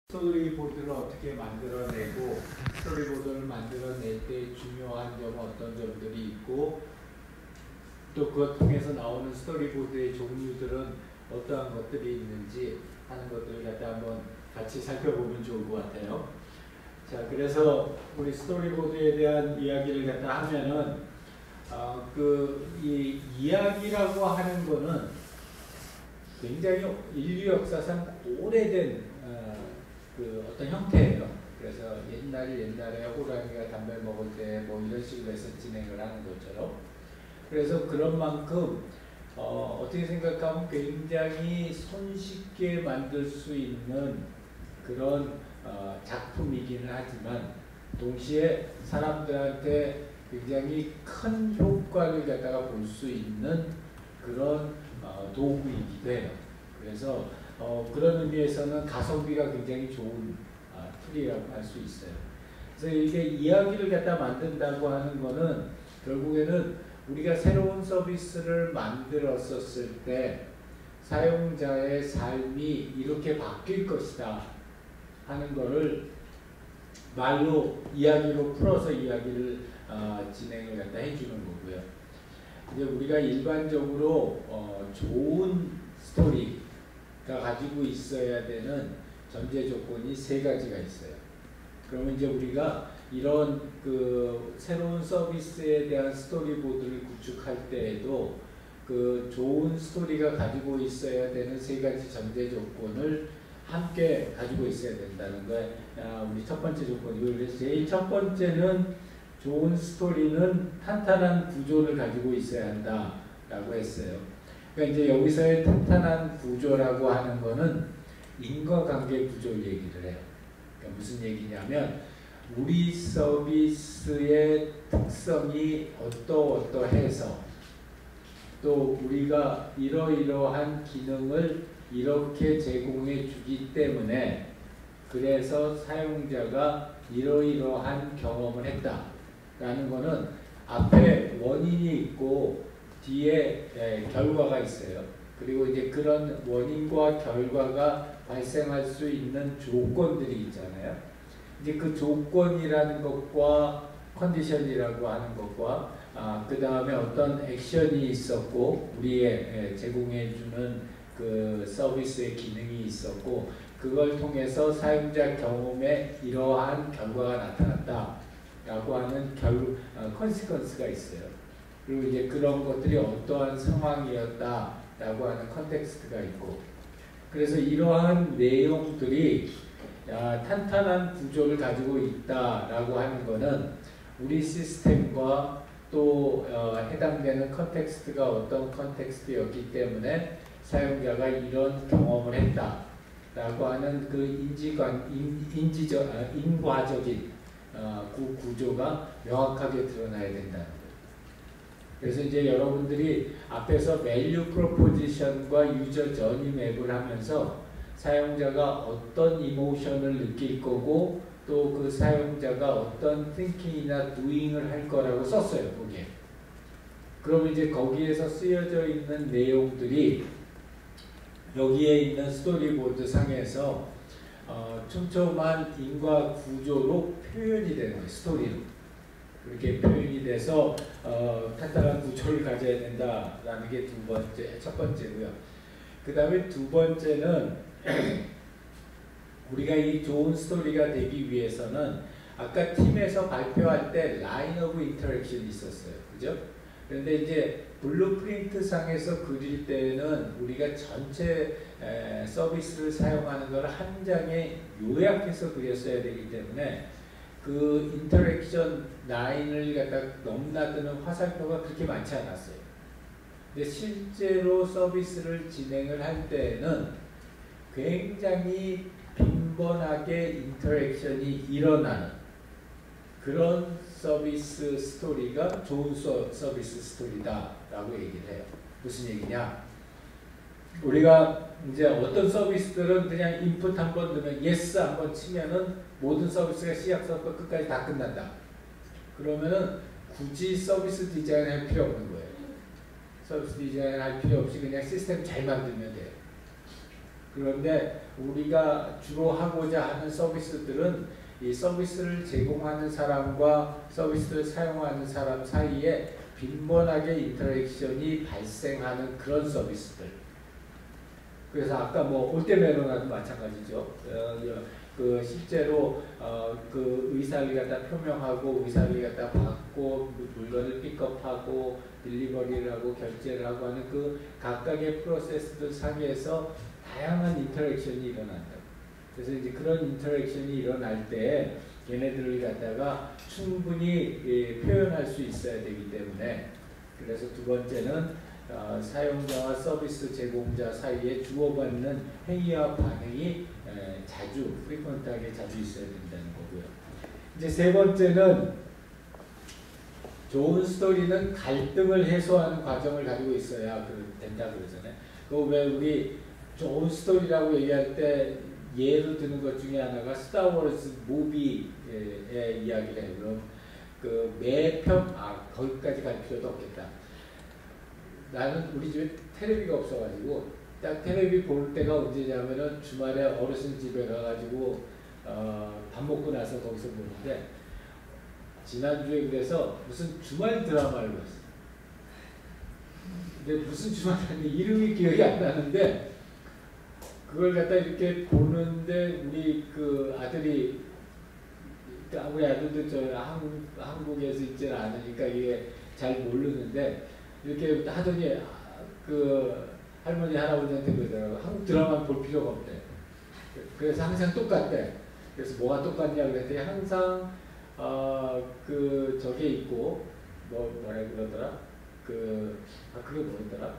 스토리보드를 어떻게 만들어내고 스토리보드를 만들어낼 때 중요한 점은 어떤 점들이 있고 또 그것 통해서 나오는 스토리보드의 종류들은 어떠한 것들이 있는지 하는 것들을 갖다 한번 같이 살펴보면 좋을 것 같아요. 자, 그래서 우리 스토리보드에 대한 이야기를 갖다 하면은 이 이야기라고 하는 거는 굉장히 인류 역사상 오래된 어떤 형태예요. 그래서 옛날에 호랑이가 담배 먹을 때 뭐 이런 식으로 해서 진행을 하는 것처럼. 그래서 그런 만큼 어떻게 생각하면 굉장히 손쉽게 만들 수 있는 그런 작품이기는 하지만 동시에 사람들한테 굉장히 큰 효과를 갖다가 볼 수 있는 그런 도구이기도 해요. 그래서 그런 의미에서는 가성비가 굉장히 좋은 툴이라고 할 수 있어요. 그래서 이게 이야기를 갖다 만든다고 하는 거는 결국에는 우리가 새로운 서비스를 만들었었을 때 사용자의 삶이 이렇게 바뀔 것이다 하는 거를 말로 이야기로 풀어서 이야기를 진행을 갖다 해주는 거고요. 이제 우리가 일반적으로 좋은 스토리가 가지고 있어야 되는 전제 조건이 세 가지가 있어요. 그러면 이제 우리가 이런 새로운 서비스에 대한 스토리보드를 구축할 때에도 그 좋은 스토리가 가지고 있어야 되는 세 가지 전제 조건을 함께 가지고 있어야 된다는 거예요. 우리 첫 번째 조건이고, 그래서 제일 첫 번째는 좋은 스토리는 탄탄한 구조를 가지고 있어야 한다라고 했어요. 그러니까 이제 여기서의 탄탄한 구조라고 하는 거는 인과관계 구조를 얘기를 해요. 그러니까 무슨 얘기냐면 우리 서비스의 특성이 어떠해서 또 우리가 이러이러한 기능을 이렇게 제공해 주기 때문에 그래서 사용자가 이러이러한 경험을 했다라는 거는 앞에 원인이 있고 뒤에 결과가 있어요. 그리고 이제 그런 원인과 결과가 발생할 수 있는 조건들이 있잖아요. 이제 그 조건이라는 것과 컨디션이라고 하는 것과 그 다음에 어떤 액션이 있었고 우리의 제공해주는 그 서비스의 기능이 있었고 그걸 통해서 사용자 경험에 이러한 결과가 나타났다라고 하는 컨시퀀스가 있어요. 그리고 이제 그런 것들이 어떠한 상황이었다라고 하는 컨텍스트가 있고 그래서 이러한 내용들이 탄탄한 구조를 가지고 있다라고 하는 것은 우리 시스템과 또 해당되는 컨텍스트가 어떤 컨텍스트였기 때문에 사용자가 이런 경험을 했다라고 하는 그 인과적인 그 구조가 명확하게 드러나야 된다는 거예요. 그래서 이제 여러분들이 앞에서 밸류 프로포지션과 유저 저니 맵을 하면서 사용자가 어떤 이모션을 느낄 거고 또 그 사용자가 어떤 thinking이나 doing을 할 거라고 썼어요. 거기에. 그럼 이제 거기에서 쓰여져 있는 내용들이 여기에 있는 스토리보드 상에서 촘촘한 인과 구조로 표현이 되는 거예요. 스토리로. 그렇게 표현이 돼서 탄탄한 구조를 가져야 된다라는 게 첫 번째고요. 그 다음에 두 번째는 우리가 이 좋은 스토리가 되기 위해서는 아까 팀에서 발표할 때 라인 오브 인터랙션이 있었어요. 그죠? 그런데 이제 블루프린트 상에서 그릴 때는 우리가 전체 서비스를 사용하는 걸 한 장에 요약해서 그렸어야 되기 때문에 그 인터랙션 라인을 갖다 넘나드는 화살표가 그렇게 많지 않았어요. 근데 실제로 서비스를 진행을 할 때는 굉장히 빈번하게 인터랙션이 일어나는 그런 서비스 스토리가 좋은 서비스 스토리다라고 얘기를 해요. 무슨 얘기냐? 우리가 이제 어떤 서비스들은 그냥 인풋 한번 넣으면 yes 한번 치면은 모든 서비스가 시작부터 끝까지 다 끝난다. 그러면은 굳이 서비스 디자인 할 필요 없는 거예요. 서비스 디자인 할 필요 없이 그냥 시스템 잘 만들면 돼요. 그런데 우리가 주로 하고자 하는 서비스들은 이 서비스를 제공하는 사람과 서비스를 사용하는 사람 사이에 빈번하게 인터랙션이 발생하는 그런 서비스들. 그래서 아까 뭐 올때메로나도 마찬가지죠. 그 실제로 그 의사를 갖다 표명하고 의사를 갖다 받고 물건을 픽업하고 딜리버리를 하고 결제를 하고 하는 그 각각의 프로세스들 상에서 다양한 인터랙션이 일어난다. 그래서 이제 그런 인터랙션이 일어날 때 얘네들을 갖다가 충분히 표현할 수 있어야 되기 때문에, 그래서 두 번째는 사용자와 서비스 제공자 사이에 주고받는 행위와 반응이 자주, 프리퀀트하게 자주 있어야 된다는 거고요. 이제 세 번째는 좋은 스토리는 갈등을 해소하는 과정을 가지고 있어야 된다 그러잖아요. 그 왜 우리 좋은 스토리라고 얘기할 때 예로 드는 것 중에 하나가 스타워즈 무비의 이야기를 해요. 그럼 그 매편, 거기까지 갈 필요도 없겠다. 나는 우리 집에 텔레비가 없어가지고 딱 텔레비 볼 때가 언제냐면은 주말에 어르신 집에 가가지고 밥 먹고 나서 거기서 보는데, 지난주에 그래서 무슨 주말 드라마를 봤어. 근데 무슨 주말인지 이름이 기억이 안 나는데, 그걸 갖다 이렇게 보는데 우리 그 아들이, 우리 아들도 저 한국에서 있지는 않으니까 이게 잘 모르는데, 이렇게 하더니 그 할머니 할아버지한테 그러더라고. 한국 드라마 볼 필요가 없대. 그래서 항상 똑같대. 그래서 뭐가 똑같냐 그랬더니 항상 그 저게 있고 뭐라 그러더라. 그게 뭐였더라.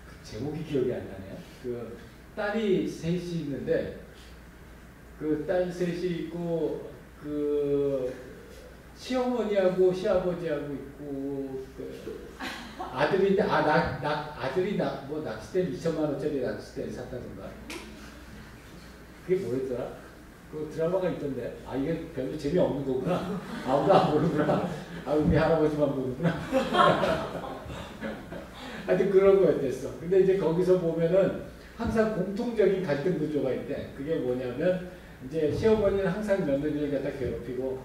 그 제목이 기억이 안 나네요. 그 딸이 셋이 있는데 그 딸 셋이 있고 그 시어머니하고 시아버지하고 있고 그 아들인데 아들이 뭐 낚싯대 2천만 원짜리 낚싯대를 샀다던가. 그게 뭐였더라? 그 드라마가 있던데. 이게 별로 재미없는 거구나. 아무도 안 보는구나. 우리 할아버지만 보는구나. 하여튼 그런 거였댔어. 근데 이제 거기서 보면은 항상 공통적인 갈등 구조가 있대. 그게 뭐냐면 이제 시어머니는 항상 며느리를 갖다 괴롭히고,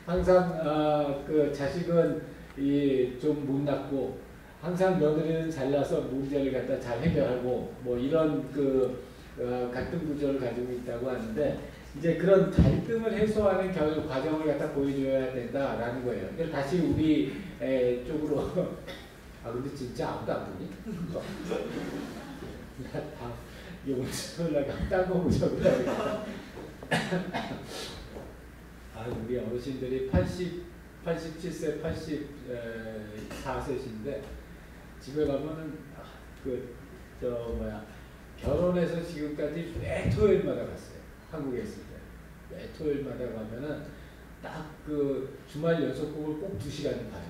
항상 그 자식은 좀 못났고, 항상 며느리는 잘나서 문제를 갖다 잘 해결하고, 뭐 이런 그 갈등 구조를 가지고 있다고 하는데, 이제 그런 갈등을 해소하는 과정을 갖다 보여줘야 된다라는 거예요. 근데 다시 우리 쪽으로 근데 진짜 아무도 안 보니? 이거 오늘 딴거 보자고 그러니까. 우리 어르신들이 87세, 84세신데 집에 가면은 결혼해서 지금까지 매 토요일마다 갔어요. 한국에 있을 때. 매 토요일마다 가면은 딱 그 주말 연속극을 꼭 2시간을 봐야 돼.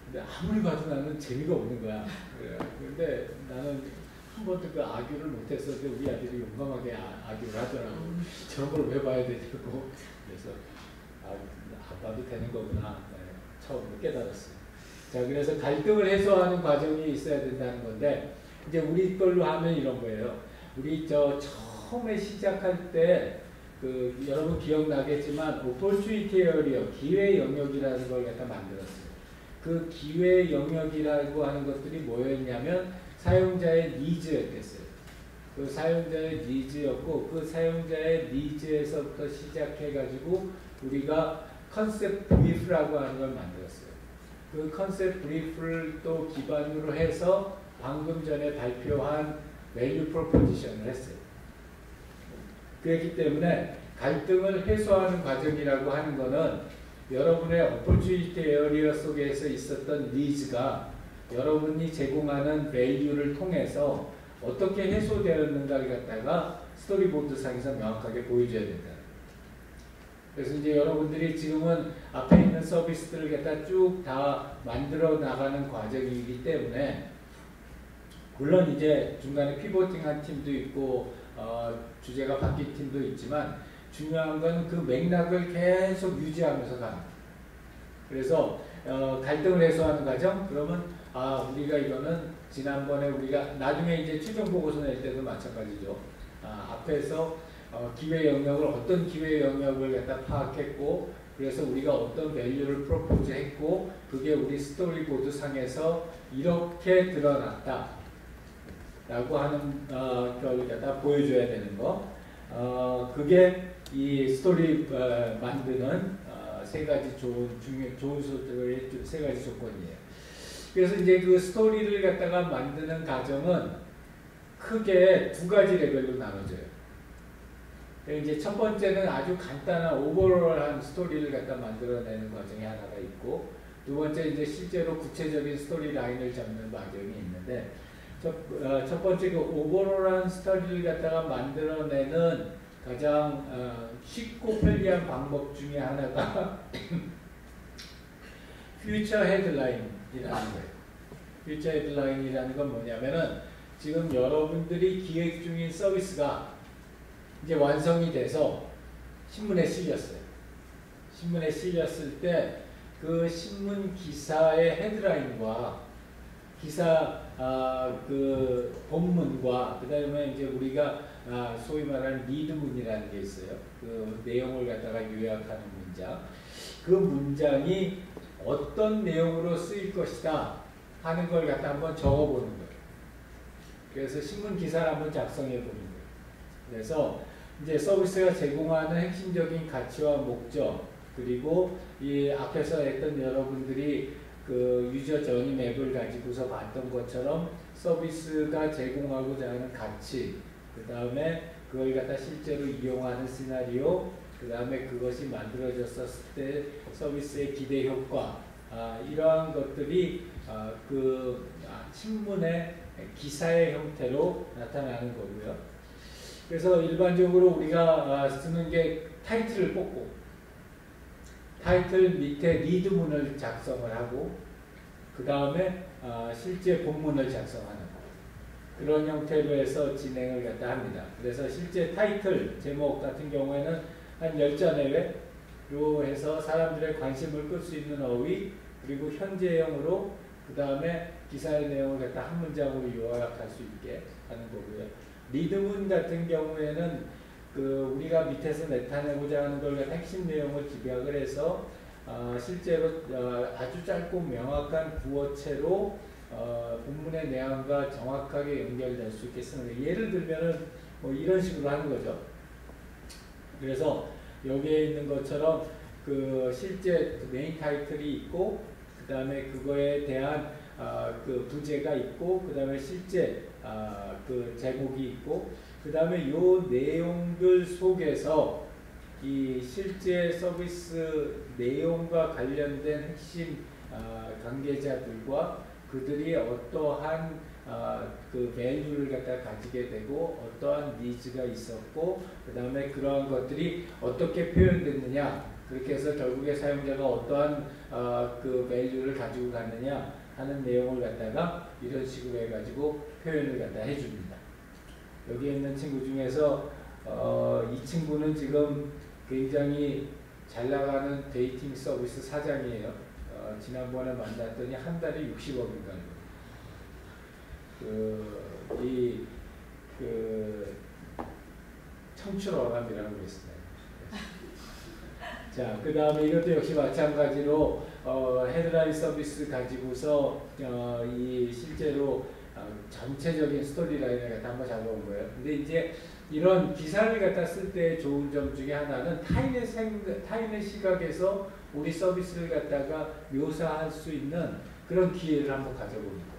근데 아무리 봐도 나는 재미가 없는 거야. 근데 나는 한 번도 그 아규를 못했었는데 우리 아들이 용감하게 아규를 하더라고. 저런 걸 왜 봐야 되냐고. 그래서 안 봐도 되는 거구나. 처음으로 깨달았어요. 자, 그래서 갈등을 해소하는 과정이 있어야 된다는 건데, 이제 우리 걸로 하면 이런 거예요. 우리 처음에 시작할 때 여러분 기억나겠지만 opportunity area, 기회 영역이라는 걸 갖다 만들었어요. 그 기회 영역이라고 하는 것들이 뭐였냐면 사용자의 니즈였겠어요. 그 사용자의 니즈였고, 그 사용자의 니즈에서부터 시작해가지고 우리가 컨셉 브리프라고 하는 걸 만들었어요. 그 컨셉 브리프를 또 기반으로 해서 방금 전에 발표한 밸류 프로포지션을 했어요. 그렇기 때문에 갈등을 해소하는 과정이라고 하는 것은 여러분의 opportunity area 속에서 있었던 니즈가 여러분이 제공하는 밸류를 통해서 어떻게 해소되었는가를 갖다가 스토리보드 상에서 명확하게 보여줘야 된다. 그래서 이제 여러분들이 지금은 앞에 있는 서비스들을 갖다 쭉 다 만들어 나가는 과정이기 때문에, 물론 이제 중간에 피보팅한 팀도 있고 주제가 바뀐 팀도 있지만, 중요한 건 그 맥락을 계속 유지하면서 가는 거예요. 그래서 갈등을 해소하는 과정. 그러면 우리가 이거는 지난번에 우리가 나중에 이제 최종 보고서 낼 때도 마찬가지죠. 앞에서 기회 영역을 어떤 기회 영역을 갖다 파악했고, 그래서 우리가 어떤 밸류를 프로포즈 했고, 그게 우리 스토리보드 상에서 이렇게 드러났다 라고 하는 걸 갖다 보여줘야 되는 거. 그게 이 스토리 만드는 세 가지 좋은 소들의 세 가지 조건이에요. 그래서 이제 그 스토리를 갖다가 만드는 과정은 크게 두 가지 레벨로 나눠져요. 이제 첫 번째는 아주 간단한 오버롤한 스토리를 갖다 만들어내는 과정이 하나가 있고, 두 번째 이제 실제로 구체적인 스토리 라인을 잡는 과정이 있는데, 첫 번째 그 오버롤한 스토리를 갖다가 만들어내는 가장 쉽고 편리한 방법 중에 하나가 퓨처 헤드라인이라는 거예요. 퓨처 헤드라인이라는 건 뭐냐면은 지금 여러분들이 기획 중인 서비스가 이제 완성이 돼서 신문에 실렸어요. 신문에 실렸을 때 그 신문 기사의 헤드라인과 기사 그 본문과 그다음에 이제 우리가 소위 말하는 리드문이라는 게 있어요. 그 내용을 갖다가 요약하는 문장. 그 문장이 어떤 내용으로 쓰일 것이다 하는 걸 갖다 한번 적어보는 거예요. 그래서 신문 기사를 한번 작성해 보는 거예요. 그래서 이제 서비스가 제공하는 핵심적인 가치와 목적, 그리고 이 앞에서 했던 여러분들이 그 유저 저니 맵을 가지고서 봤던 것처럼 서비스가 제공하고자 하는 가치, 그 다음에 그걸 갖다 실제로 이용하는 시나리오, 그 다음에 그것이 만들어졌을 때 서비스의 기대 효과, 이러한 것들이 그 신문의 기사의 형태로 나타나는 거고요. 그래서 일반적으로 우리가 쓰는 게 타이틀을 뽑고, 타이틀 밑에 리드문을 작성을 하고, 그 다음에 실제 본문을 작성하는 그런 형태로 해서 진행을 갖다 합니다. 그래서 실제 타이틀 제목 같은 경우에는 한 10자 내외로 해서 사람들의 관심을 끌 수 있는 어휘, 그리고 현재형으로, 그 다음에 기사의 내용을 갖다 한 문장으로 요약할 수 있게 하는 거고요. 리드문 같은 경우에는 그 우리가 밑에서 나타내고자 하는 걸 핵심 내용을 집약을 해서 실제로 아주 짧고 명확한 구어체로 본문의 내용과 정확하게 연결될 수 있게 쓰는 거예요. 예를 들면은 뭐 이런 식으로 하는 거죠. 그래서 여기에 있는 것처럼 그 실제 메인 타이틀이 있고, 그 다음에 그거에 대한 그 부제가 있고, 그 다음에 실제 그 제목이 있고, 그 다음에 요 내용들 속에서 이 실제 서비스 내용과 관련된 핵심 관계자들과 그들이 어떠한 그 밸류를 갖다 가지게 되고, 어떠한 니즈가 있었고, 그 다음에 그러한 것들이 어떻게 표현됐느냐, 그렇게 해서 결국에 사용자가 어떠한 그 밸류를 가지고 갔느냐 하는 내용을 갖다가 이런 식으로 해가지고 표현을 갖다 해줍니다. 여기 있는 친구 중에서 이 친구는 지금 굉장히 잘 나가는 데이팅 서비스 사장이에요. 지난번에 만났더니 한 달에 60억인가. 청출어람이라고 했습니다. 자, 그 다음에 이것도 역시 마찬가지로 헤드라인 서비스 가지고서 이 실제로 전체적인 스토리라인을 갖다 한번 잡아온 거예요. 근데 이제 이런 기사를 갖다 쓸 때 좋은 점 중에 하나는 타인의 시각에서 우리 서비스를 갖다가 묘사할 수 있는 그런 기회를 한번 가져보는 거예요.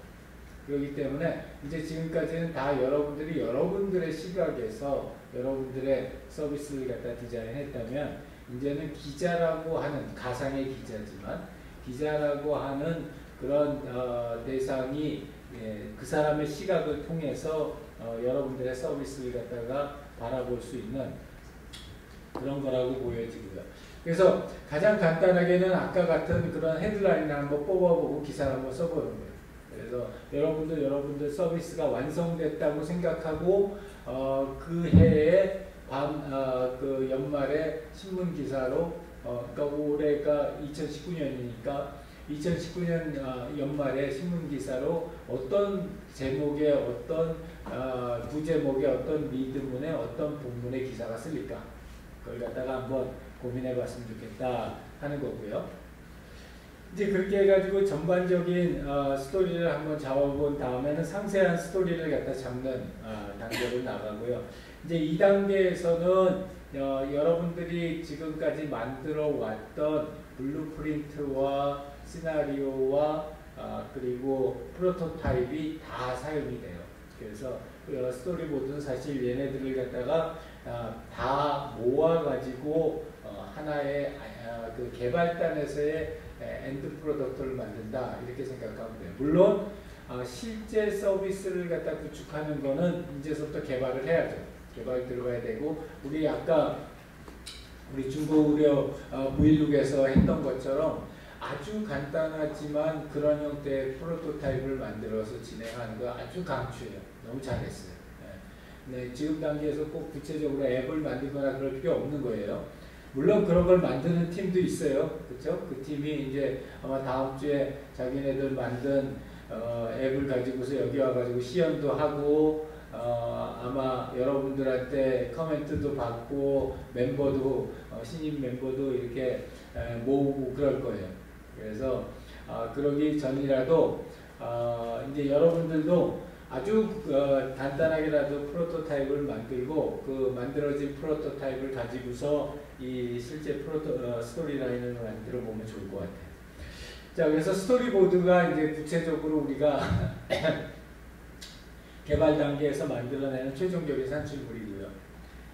그렇기 때문에 이제 지금까지는 다 여러분들이 여러분들의 시각에서 여러분들의 서비스를 갖다 디자인했다면, 이제는 기자라고 하는, 가상의 기자지만 기자라고 하는 그런 대상이 그 사람의 시각을 통해서 여러분들의 서비스를 갖다가 바라볼 수 있는 그런 거라고 보여지고요. 그래서 가장 간단하게는 아까 같은 그런 헤드라인을 한번 뽑아보고 기사를 한번 써보는 거예요. 그래서 여러분들 서비스가 완성됐다고 생각하고 그 해에 그 연말에 신문 기사로, 그러니까 올해가 2019년이니까 2019년 연말에 신문 기사로 어떤 제목의 어떤 부제목의 어떤 리드문에 어떤 본문의 기사가 쓸릴까? 그걸 갖다가 한번 고민해봤으면 좋겠다 하는 거고요. 이제 그렇게 해가지고 전반적인 스토리를 한번 잡아본 다음에는 상세한 스토리를 갖다 잡는 단계로 나가고요. 이제 이 단계에서는 여러분들이 지금까지 만들어 왔던 블루프린트와 시나리오와 그리고 프로토타입이 다 사용이 돼요. 그래서 스토리보드는 사실 얘네들을 갖다가 다 모아가지고 하나의 그 개발단에서의 엔드 프로덕트를 만든다 이렇게 생각하면 돼요. 물론 실제 서비스를 갖다 구축하는 거는 이제부터 개발을 해야죠. 개발 들어가야 되고 우리 아까 우리 중고의료 무일룩에서 했던 것처럼 아주 간단하지만 그런 형태의 프로토타입을 만들어서 진행하는 거 아주 강추해요. 너무 잘했어요. 네, 지금 단계에서 꼭 구체적으로 앱을 만들거나 그럴 필요 없는 거예요. 물론 그런 걸 만드는 팀도 있어요. 그렇죠? 그 팀이 이제 아마 다음 주에 자기네들 만든 앱을 가지고서 여기 와가지고 시연도 하고 아마 여러분들한테 코멘트도 받고 멤버도 신입 멤버도 이렇게 모으고 그럴 거예요. 그래서 그러기 전이라도 이제 여러분들도 아주 간단하게라도 프로토타입을 만들고 그 만들어진 프로토타입을 가지고서 이 실제 스토리라인을 만들어 보면 좋을 것 같아요. 자, 그래서 스토리보드가 이제 구체적으로 우리가 개발 단계에서 만들어내는 최종적인 산출물이고요.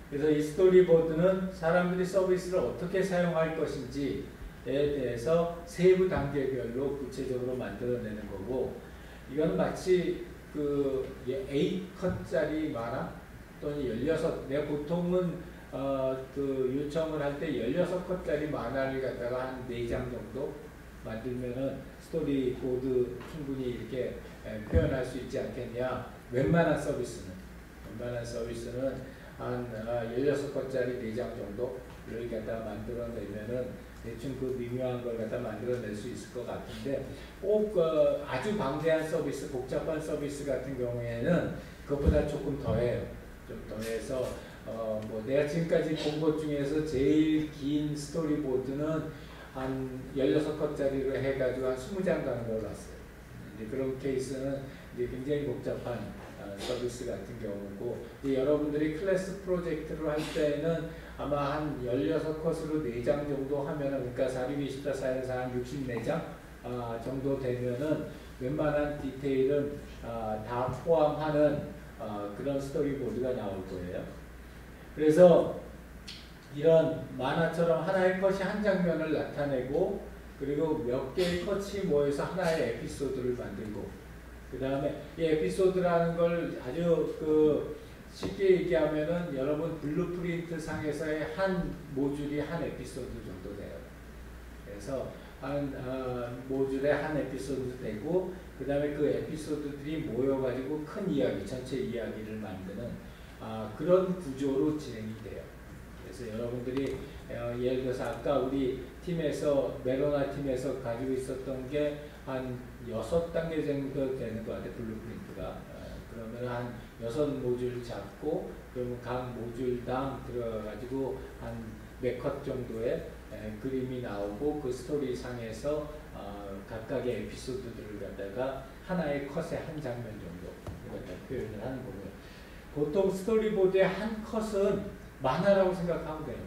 그래서 이 스토리보드는 사람들이 서비스를 어떻게 사용할 것인지에 대해서 세부 단계별로 구체적으로 만들어내는 거고, 이건 마치 그 A컷짜리 만화 또는 16, 내가 보통은 그 요청을 할 때 16컷짜리 만화를 갖다가 한 4장 정도 만들면은 스토리보드 충분히 이렇게 표현할 수 있지 않겠냐. 웬만한 서비스는 한 16컷짜리 4장 정도를 갖다가 만들어내면은 대충 그 미묘한 걸 갖다 만들어낼 수 있을 것 같은데, 꼭 아주 방대한 서비스, 복잡한 서비스 같은 경우에는 그것보다 조금 더해요. 좀 더해서 뭐 내가 지금까지 본 것 중에서 제일 긴 스토리보드는 한 16컷짜리로 해가지고 한 20장 가는 걸 봤어요. 이제 그런 케이스는 이제 굉장히 복잡한 서비스 같은 경우고, 이제 여러분들이 클래스 프로젝트를 할 때는 아마 한 16컷으로 4장 정도 하면은, 그러니까 424, 414, 한 64장 정도 되면은 웬만한 디테일은 다 포함하는 그런 스토리보드가 나올 거예요. 그래서 이런 만화처럼 하나의 컷이 한 장면을 나타내고, 그리고 몇 개의 컷이 모여서 하나의 에피소드를 만들고, 그 다음에 이 에피소드라는 걸 아주 쉽게 얘기하면은 여러분 블루프린트 상에서의 한 모듈이 한 에피소드 정도 돼요. 그래서 한 모듈에 한 에피소드 되고, 그 다음에 그 에피소드들이 모여가지고 큰 이야기, 전체 이야기를 만드는 그런 구조로 진행이 돼요. 그래서 여러분들이 예를 들어서 아까 우리 팀에서 메로나 팀에서 가지고 있었던 게 한 6단계 정도 되는 것 같아요. 블루프린트가. 그러면 한 6모듈 잡고, 그러면 각 모듈당 들어가지고 한 몇 컷 정도의 그림이 나오고, 그 스토리 상에서 각각의 에피소드들을 갖다가 하나의 컷의 한 장면 정도 표현을 하는 거고요. 보통 스토리보드의 한 컷은 만화라고 생각하면 돼요.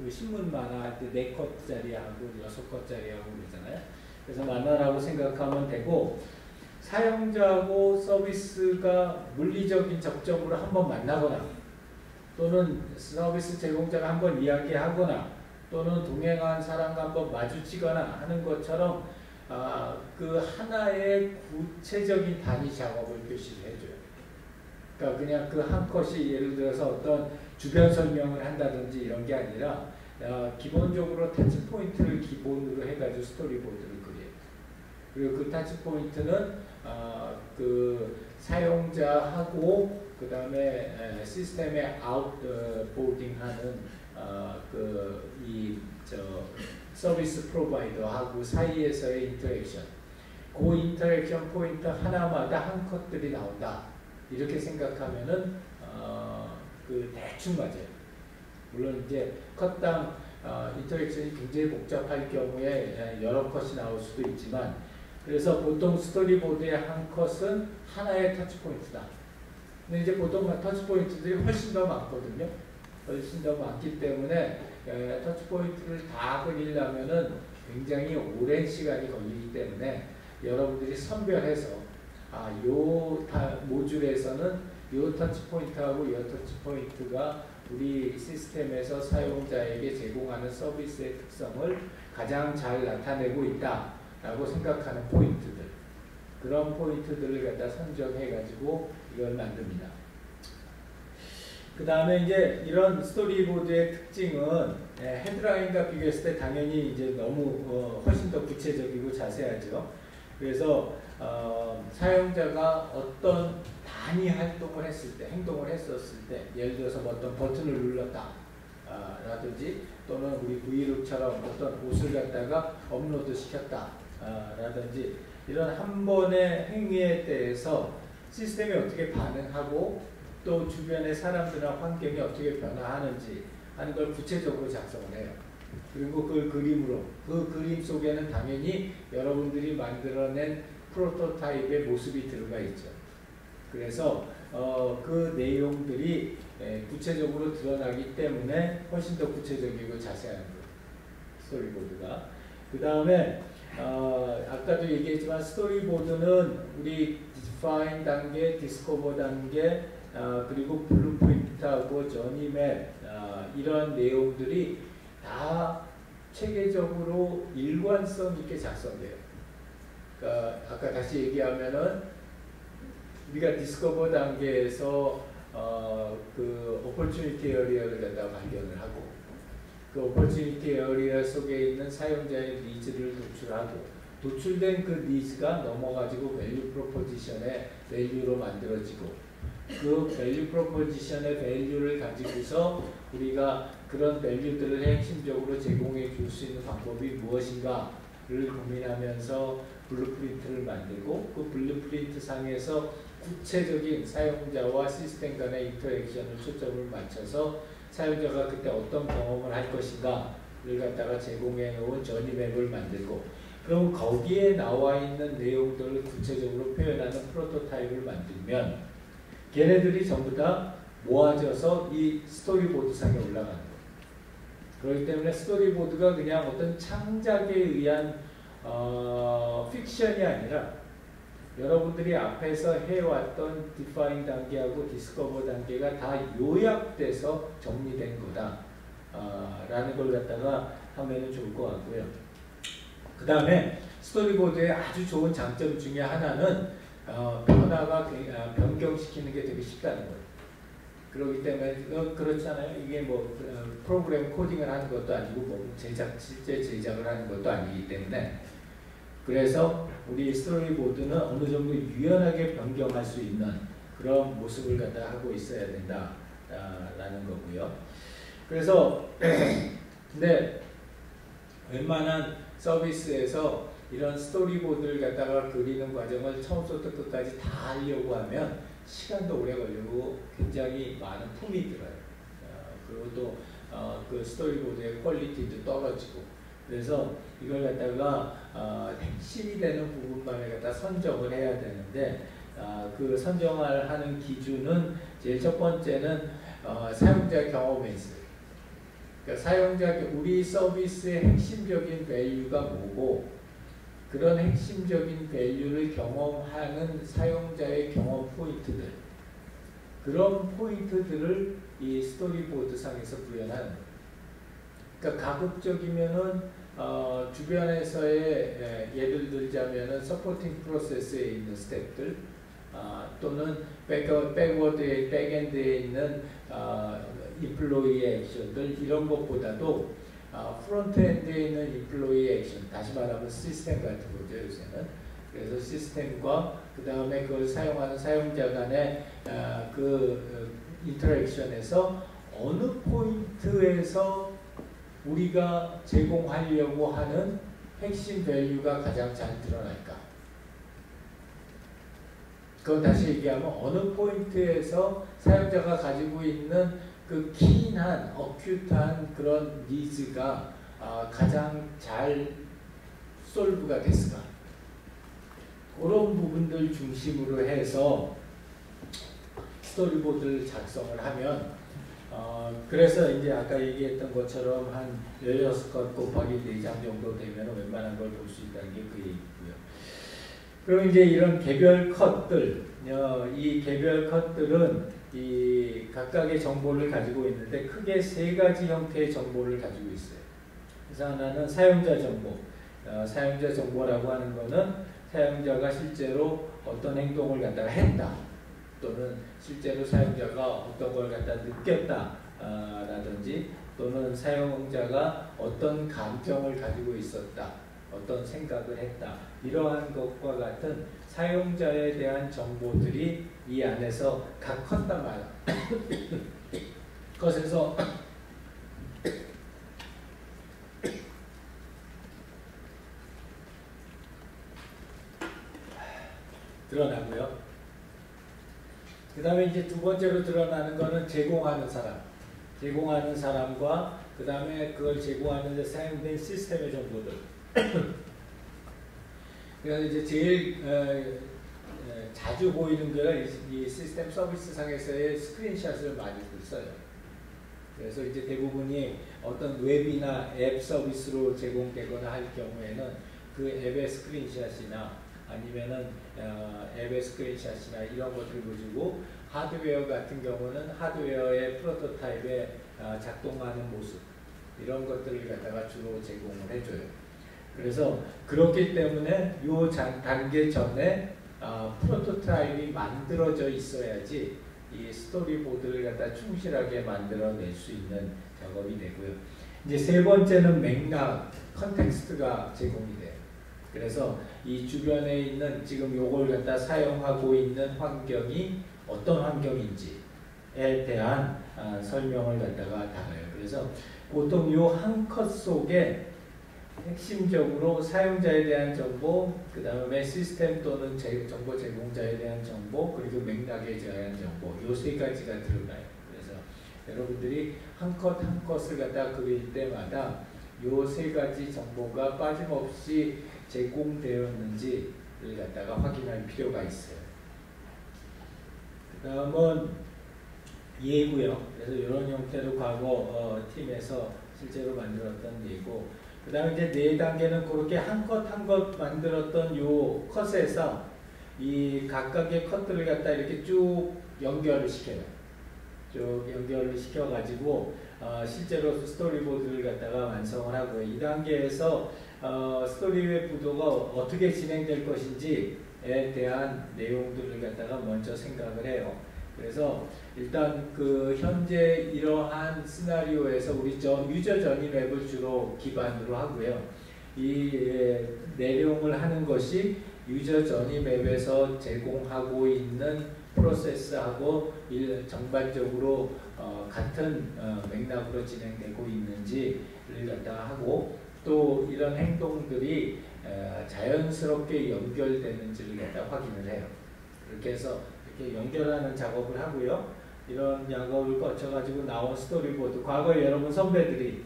신문 만화 할 때 4컷짜리하고 6컷짜리하고 그러잖아요. 그래서 만화라고 생각하면 되고, 사용자하고 서비스가 물리적인 접점으로 한번 만나거나, 또는 서비스 제공자가 한번 이야기하거나, 또는 동행한 사람과 한번 마주치거나 하는 것처럼 그 하나의 구체적인 단위 작업을 표시를 해줘요. 그러니까 그냥 그 한 컷이 예를 들어서 어떤 주변 설명을 한다든지 이런 게 아니라 기본적으로 터치 포인트를 기본으로 해가지고 스토리보드를 그려요. 그리고 그 터치 포인트는 그 사용자하고 그 다음에 시스템에 아웃보딩하는 서비스 프로바이더하고 사이에서의 인터랙션, 그 인터랙션 포인트 하나마다 한 컷들이 나온다. 이렇게 생각하면은 그 대충 맞아요. 물론 이제 컷당 인터랙션이 굉장히 복잡할 경우에 여러 컷이 나올 수도 있지만, 그래서 보통 스토리보드의 한 컷은 하나의 터치 포인트다. 근데 이제 보통 터치 포인트들이 훨씬 더 많거든요. 훨씬 더 많기 때문에 터치 포인트를 다 그리려면은 굉장히 오랜 시간이 걸리기 때문에 여러분들이 선별해서 요 모듈에서는 요 터치 포인트하고 요 터치 포인트가 우리 시스템에서 사용자에게 제공하는 서비스의 특성을 가장 잘 나타내고 있다라고 생각하는 포인트들, 그런 포인트들을 갖다 선정해가지고 이걸 만듭니다. 그 다음에 이제 이런 스토리보드의 특징은 헤드라인과 비교했을 때 당연히 이제 너무 훨씬 더 구체적이고 자세하죠. 그래서 사용자가 어떤 단위 활동을 했을 때, 행동을 했었을 때, 예를 들어서 뭐 어떤 버튼을 눌렀다 라든지, 또는 우리 브이로그처럼 어떤 옷을 갖다가 업로드 시켰다 라든지, 이런 한 번의 행위에 대해서 시스템이 어떻게 반응하고 또 주변의 사람들이나 환경이 어떻게 변화하는지 하는 걸 구체적으로 작성을 해요. 그리고 그 그림으로, 그 그림 속에는 당연히 여러분들이 만들어낸 프로토타입의 모습이 들어가 있죠. 그래서 그 내용들이 구체적으로 드러나기 때문에 훨씬 더 구체적이고 자세한 거예요, 스토리보드가. 그 다음에 아까도 얘기했지만 스토리보드는 우리 디파인 단계, 디스커버 단계, 그리고 블루프린트하고 저니맵, 이런 내용들이 다 체계적으로 일관성 있게 작성돼요. 그러니까 아까 다시 얘기하면은 우리가 디스커버 단계에서 그 오퍼튜니티 에어리어를 갖다가 발견을 하고, 그 오퍼튜니티 에어리어 속에 있는 사용자의 니즈를 도출하고, 도출된 그 니즈가 넘어가지고 밸류 프로포지션의 밸류로 만들어지고, 그 밸류 프로포지션의 밸류를 가지고서 우리가 그런 밸류들을 핵심적으로 제공해 줄 수 있는 방법이 무엇인가를 고민하면서 블루프린트를 만들고, 그 블루프린트 상에서 구체적인 사용자와 시스템 간의 인터랙션을 초점을 맞춰서 사용자가 그때 어떤 경험을 할 것인가를 갖다가 제공해 놓은 저니맵을 만들고, 그럼 거기에 나와 있는 내용들을 구체적으로 표현하는 프로토타입을 만들면 걔네들이 전부 다 모아져서 이 스토리보드 상에 올라가는 거예요. 그렇기 때문에 스토리보드가 그냥 어떤 창작에 의한 픽션이 아니라 여러분들이 앞에서 해왔던 디파인 단계하고 디스커버 단계가 다 요약돼서 정리된 거다 라는 걸 갖다가 하면 좋을 것 같고요. 그 다음에 스토리보드의 아주 좋은 장점 중에 하나는 변화가 변경시키는 게 되게 쉽다는 거예요. 그렇기 때문에 그렇잖아요. 이게 뭐 프로그램 코딩을 하는 것도 아니고 뭐 실제 제작을 하는 것도 아니기 때문에, 그래서 우리 스토리보드는 어느 정도 유연하게 변경할 수 있는 그런 모습을 갖다 하고 있어야 된다라는 거고요. 그래서 근데 웬만한 서비스에서 이런 스토리보드를 갖다가 그리는 과정을 처음부터 끝까지 다 하려고 하면 시간도 오래 걸리고 굉장히 많은 품이 들어요. 그리고 또 그 스토리보드의 퀄리티도 떨어지고, 그래서 이걸 갖다가 핵심이 되는 부분만을 갖다 선정을 해야 되는데, 그 선정을 하는 기준은 제일 첫 번째는 사용자 경험에 있어요. 그러니까 우리 서비스의 핵심적인 밸류가 뭐고, 그런 핵심적인 밸류를 경험하는 사용자의 경험 포인트들, 그런 포인트들을 이 스토리보드 상에서 구현하는 거예요. 그러니까 가급적이면은 주변에서의 예를 들자면은 서포팅 프로세스에 있는 스텝들, 또는 백워드에 백엔드에 있는 임플로이의 액션들, 이런 것보다도 프론트엔드에 있는 임플로이 액션, 다시 말하면 시스템 같은 거죠 요새는. 그래서 시스템과 그 다음에 그걸 사용하는 사용자 간의 그 인터랙션에서 어느 포인트에서 우리가 제공하려고 하는 핵심 밸류가 가장 잘 드러날까? 그건 다시 얘기하면 어느 포인트에서 사용자가 가지고 있는 그 키인한, 어큐트한 그런 니즈가 가장 잘 솔브가 됐을까? 그런 부분들 중심으로 해서 스토리보드를 작성을 하면 그래서 이제 아까 얘기했던 것처럼 한 16컷 곱하기 4장 정도 되면 웬만한 걸 볼 수 있다는 게 그 얘기고요. 그럼 이제 이런 개별 컷들, 이 개별 컷들은 이 각각의 정보를 가지고 있는데 크게 세 가지 형태의 정보를 가지고 있어요. 그래서 하나는 사용자 정보. 사용자 정보라고 하는 거는 사용자가 실제로 어떤 행동을 갖다가 했다. 또는 실제로 사용자가 어떤 걸 갖다 느꼈다. 라든지 또는 사용자가 어떤 감정을 가지고 있었다. 어떤 생각을 했다. 이러한 것과 같은 사용자에 대한 정보들이 이 안에서 각 컸단 말이야. 그것에서 드러나고요. 그 다음에 이제 두 번째로 드러나는 거는 제공하는 사람. 제공하는 사람과 그 다음에 그걸 제공하는 데 사용된 시스템의 정보들. 그래서 이제 제일 자주 보이는 게 이 시스템 서비스 상에서의 스크린샷을 많이 써요. 그래서 이제 대부분이 어떤 웹이나 앱 서비스로 제공되거나 할 경우에는 그 앱의 스크린샷이나 아니면은 앱의 스크린샷이나 이런 것들을 보여주고 하드웨어 같은 경우는 하드웨어의 프로토타입에 작동하는 모습 이런 것들을 갖다가 주로 제공을 해줘요. 그래서 그렇기 때문에 이 단계 전에 프로토타입이 만들어져 있어야지 이 스토리보드를 갖다 충실하게 만들어낼 수 있는 작업이 되고요. 이제 세 번째는 맥락, 컨텍스트가 제공이 돼요. 그래서 이 주변에 있는 지금 요걸 갖다 사용하고 있는 환경이 어떤 환경인지에 대한 설명을 갖다가 담아요. 그래서 보통 요 한 컷 속에 핵심적으로 사용자에 대한 정보, 그 다음에 시스템 또는 정보 제공자에 대한 정보, 그리고 맥락에 대한 정보, 요 세 가지가 들어가요. 그래서 여러분들이 한 컷 한 컷을 갖다 그릴 때마다 요 세 가지 정보가 빠짐없이 제공되었는지를 갖다가 확인할 필요가 있어요. 그 다음은 예고요. 그래서 이런 형태로 과거 팀에서 실제로 만들었던 예고. 그 다음에 이제 네 단계는 그렇게 한 컷 한 컷 만들었던 요 컷에서 이 각각의 컷들을 갖다 이렇게 쭉 연결을 시켜요. 쭉 연결을 시켜가지고 실제로 스토리보드를 갖다가 완성을 하고요. 이 단계에서 스토리의 구도가 어떻게 진행될 것인지에 대한 내용들을 갖다가 먼저 생각을 해요. 그래서 일단 그 현재 이러한 시나리오에서 우리 유저 전인 웹을 주로 기반으로 하고요. 이 내용을 하는 것이 유저 전인 웹에서 제공하고 있는 프로세스하고 전반적으로 같은 맥락으로 진행되고 있는지를 갖다가 하고 또 이런 행동들이 자연스럽게 연결되는지를 갖다 확인을 해요. 그렇게 해서 이렇게 연결하는 작업을 하고요. 이런 작업을 거쳐가지고 나온 스토리보드, 과거에 여러분 선배들이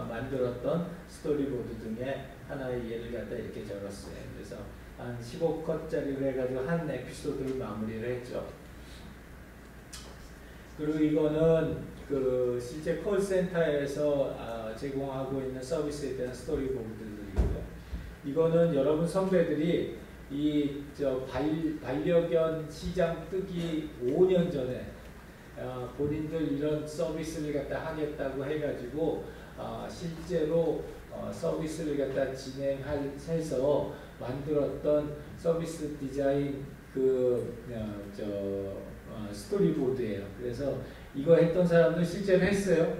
만들었던 스토리보드 중에 하나의 예를 갖다 이렇게 적었어요. 그래서 한 15컷짜리로 해가지고 한 에피소드를 마무리를 했죠. 그리고 이거는 그 실제 콜센터에서 제공하고 있는 서비스에 대한 스토리보드들이고요. 이거는 여러분 선배들이 이 반려견 시장 뜨기 5년 전에 본인들 이런 서비스를 갖다 하겠다고 해가지고 실제로 서비스를 갖다 진행해서 만들었던 서비스 디자인 스토리보드예요. 그래서 이거 했던 사람들 실제로 했어요.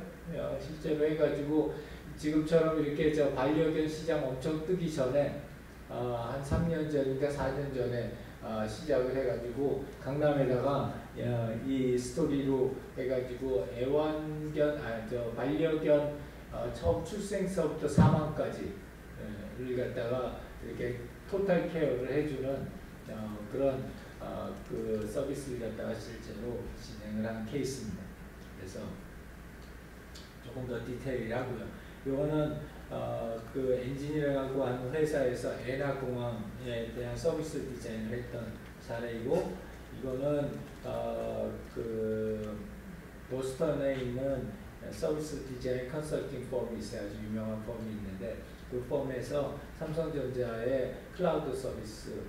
실제로 해가지고 지금처럼 이렇게 반려견 시장 엄청 뜨기 전에 한 3년 전인가 4년 전에 시작을 해가지고 강남에다가 이 스토리로 해가지고 반려견 처음 출생서부터 사망까지를 갖다가 이렇게 토탈 케어를 해주는 그런 그 서비스를 갖다가 실제로 진행을 한 케이스입니다. 그래서 조금 더 디테일하고요. 이거는 그 엔지니어라고 하는 회사에서 애나 공항에 대한 서비스 디자인을 했던 사례이고, 이거는 그 보스턴에 있는 서비스 디자인 컨설팅 펌이 있어요. 아주 유명한 펌이 있는데 그 펌에서 삼성전자의 클라우드 서비스를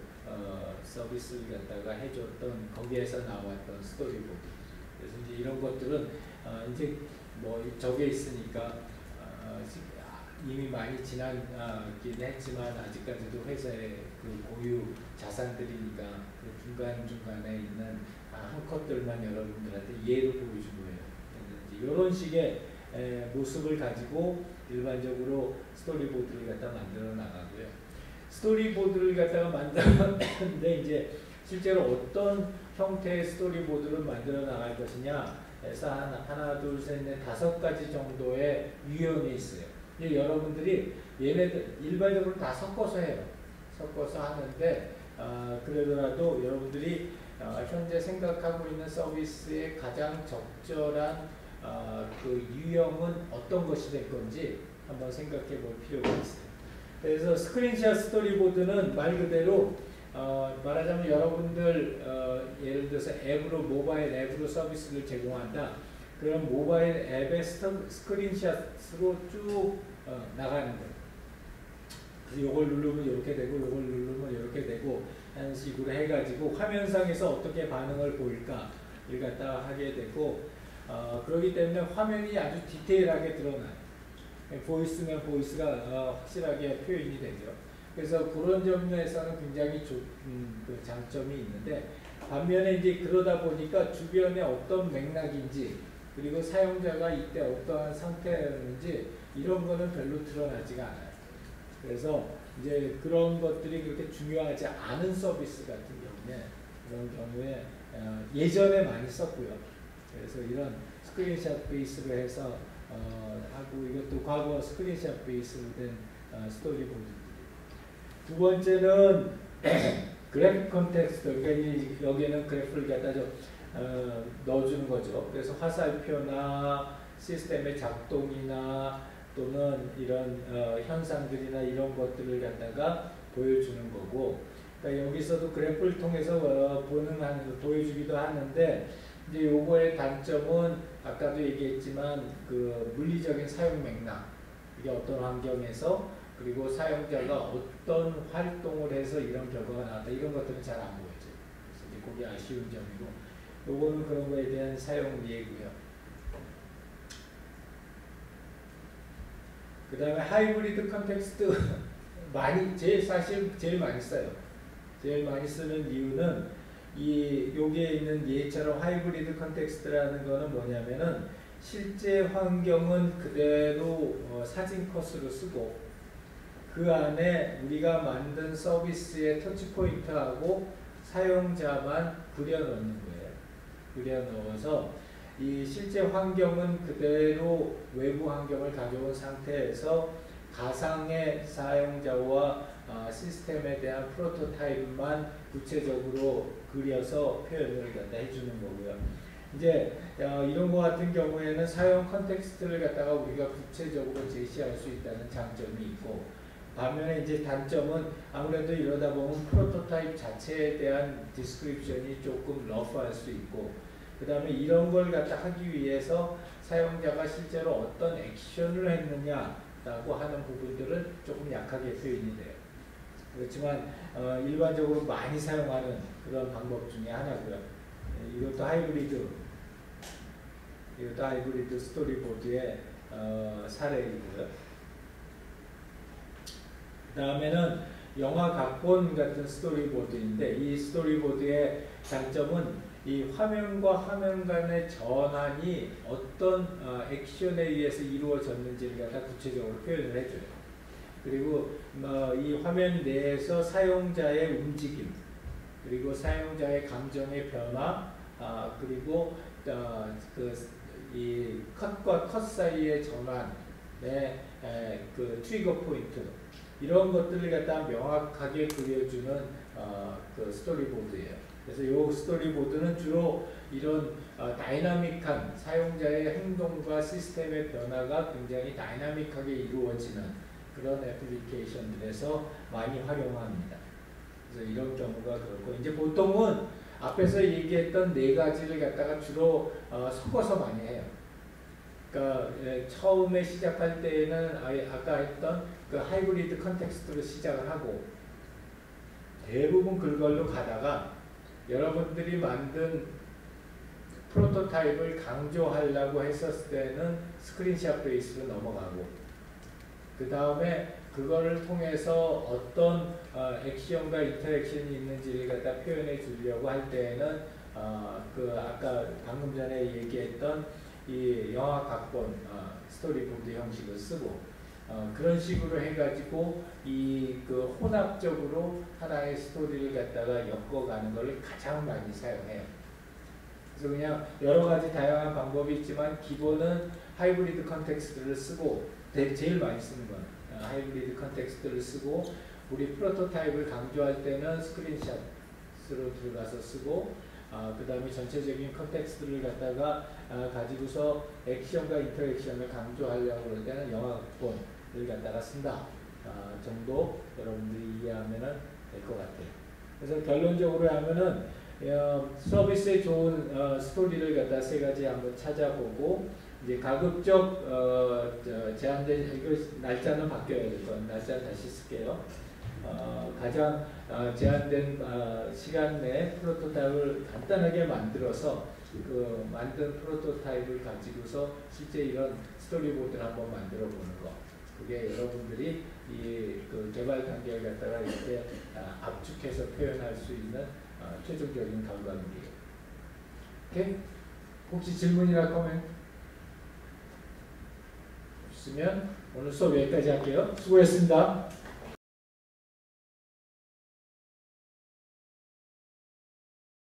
갖다가 해줬던, 거기에서 나왔던 스토리보드. 그래서 이제 이런 것들은 이제 뭐 저게 있으니까 이미 많이 지나긴 했지만 아직까지도 회사의 그 고유 자산들이니까 그 중간중간에 있는 한 컷들만 여러분들한테 이해를 보여준 거예요. 이런 식의 모습을 가지고 일반적으로 스토리보드를 갖다 만들어 나가고요. 스토리보드를 갖다가 만들었는데 이제 실제로 어떤 형태의 스토리보드를 만들어 나갈 것이냐 해서 하나, 둘, 셋, 넷, 5가지 정도의 유형이 있어요. 여러분들이 얘네들 일반적으로 다 섞어서 해요. 섞어서 하는데 그러더라도 여러분들이 현재 생각하고 있는 서비스의 가장 적절한 그 유형은 어떤 것이 될 건지 한번 생각해 볼 필요가 있어요. 그래서 스크린샷 스토리보드는 말 그대로 말하자면 여러분들 예를 들어서 앱으로, 모바일 앱으로 서비스를 제공한다. 그럼 모바일 앱의 스크린샷으로 쭉 나가는 거예요. 그래서 이걸 누르면 이렇게 되고, 이걸 누르면 이렇게 되고 하는 식으로 해가지고 화면상에서 어떻게 반응을 보일까를 갖다 하게 되고, 그렇기 때문에 화면이 아주 디테일하게 드러나요. 보이스면 보이스가 확실하게 표현이 되죠. 그래서 그런 점에서는 굉장히 그 장점이 있는데, 반면에 이제 그러다 보니까 주변에 어떤 맥락인지, 그리고 사용자가 이때 어떠한 상태였는지 이런 거는 별로 드러나지가 않아요. 그래서 이제 그런 것들이 그렇게 중요하지 않은 서비스 같은 경우에, 그런 경우에 예전에 많이 썼고요. 그래서 이런 스크린샷 베이스로 해서 하고, 이것도 과거 스크린샷 베이스로 된 스토리보드. 두 번째는 그래픽 컨텍스트, 그러니까 여기에는 그래프를 갖다 넣어주는 거죠. 그래서 화살표나 시스템의 작동이나 또는 이런 현상들이나 이런 것들을 갖다가 보여주는 거고, 그러니까 여기서도 그래프를 통해서 보여주기도 하는데, 이제 요거의 단점은 아까도 얘기했지만 그 물리적인 사용 맥락, 이게 어떤 환경에서 그리고 사용자가 어떤 활동을 해서 이런 결과가 나왔다, 이런 것들은 잘 안 보여져요. 그래서 이제 그게 아쉬운 점이고, 요거는 그런 거에 대한 사용 예고요. 그 다음에 하이브리드 컨텍스트 사실 제일 많이 써요. 제일 많이 쓰는 이유는 여기에 있는 얘처럼 하이브리드 컨텍스트라는 거는 뭐냐면은 실제 환경은 그대로 사진 컷으로 쓰고, 그 안에 우리가 만든 서비스의 터치포인트하고 사용자만 그려넣는 거예요. 그려넣어서 이 실제 환경은 그대로 외부 환경을 가져온 상태에서 가상의 사용자와 시스템에 대한 프로토타입만 구체적으로 그려서 표현을 갖다 해주는 거고요. 이제 이런 거 같은 경우에는 사용 컨텍스트를 갖다가 우리가 구체적으로 제시할 수 있다는 장점이 있고, 반면에 이제 단점은 아무래도 이러다 보면 프로토타입 자체에 대한 디스크립션이 조금 러프할 수 있고, 그 다음에 이런 걸 갖다 하기 위해서 사용자가 실제로 어떤 액션을 했느냐라고 하는 부분들은 조금 약하게 표현이 돼요. 그렇지만 일반적으로 많이 사용하는 그런 방법 중에 하나고요. 이것도 하이브리드 스토리보드의 사례이고요. 그 다음에는 영화 각본 같은 스토리보드인데, 이 스토리보드의 장점은 이 화면과 화면 간의 전환이 어떤 액션에 의해서 이루어졌는지를 갖다 구체적으로 표현을 해줘요. 그리고 이 화면 내에서 사용자의 움직임, 그리고 사용자의 감정의 변화, 그리고 이 컷과 컷 사이의 전환, 그 트리거 포인트 이런 것들을 갖다 명확하게 그려주는 그 스토리보드예요. 그래서 이 스토리보드는 주로 이런 다이나믹한 사용자의 행동과 시스템의 변화가 굉장히 다이나믹하게 이루어지는 그런 애플리케이션들에서 많이 활용합니다. 그래서 이런 경우가 그렇고 이제 보통은 앞에서 얘기했던 네 가지를 갖다가 주로 섞어서 많이 해요. 그러니까 처음에 시작할 때에는 아까 했던 그 하이브리드 컨텍스트로 시작을 하고 대부분 그걸로 가다가 여러분들이 만든 프로토타입을 강조하려고 했었을 때는 스크린샷 베이스로 넘어가고 그 다음에 그거를 통해서 어떤 액션과 인터랙션이 있는지를 갖다 표현해 주려고 할 때에는 그 아까 방금 전에 얘기했던 이 영화 각본 스토리보드 형식을 쓰고 그런 식으로 해가지고 이 그 혼합적으로 하나의 스토리를 갖다가 엮어가는 것을 가장 많이 사용해요. 그래서 그냥 여러 가지 다양한 방법이 있지만 기본은 하이브리드 컨텍스트를 쓰고 제일 많이 쓰는 건 하이브리드 컨텍스트를 쓰고 우리 프로토타입을 강조할 때는 스크린샷으로 들어가서 쓰고 그 다음에 전체적인 컨텍스트를 갖다가 가지고서 액션과 인터랙션을 강조하려고 그럴 때는 영화본을 갖다가 쓴다 정도 여러분들이 이해하면 될 것 같아요. 그래서 결론적으로 하면은 서비스에 좋은 스토리를 갖다 세 가지 한번 찾아보고 이제 가급적 제한된 이거 날짜는 바뀌어야 될 건 날짜 다시 쓸게요. 가장 제한된 시간 내에 프로토타입을 간단하게 만들어서 그 만든 프로토타입을 가지고서 실제 이런 스토리보드를 한번 만들어 보는 거. 그게 여러분들이 그 개발 단계를 갖다가 이렇게 압축해서 표현할 수 있는 최종적인 결과물이에요. 오케이? 혹시 질문이나 코멘트 없으면 오늘 수업 여기까지 할게요. 수고했습니다.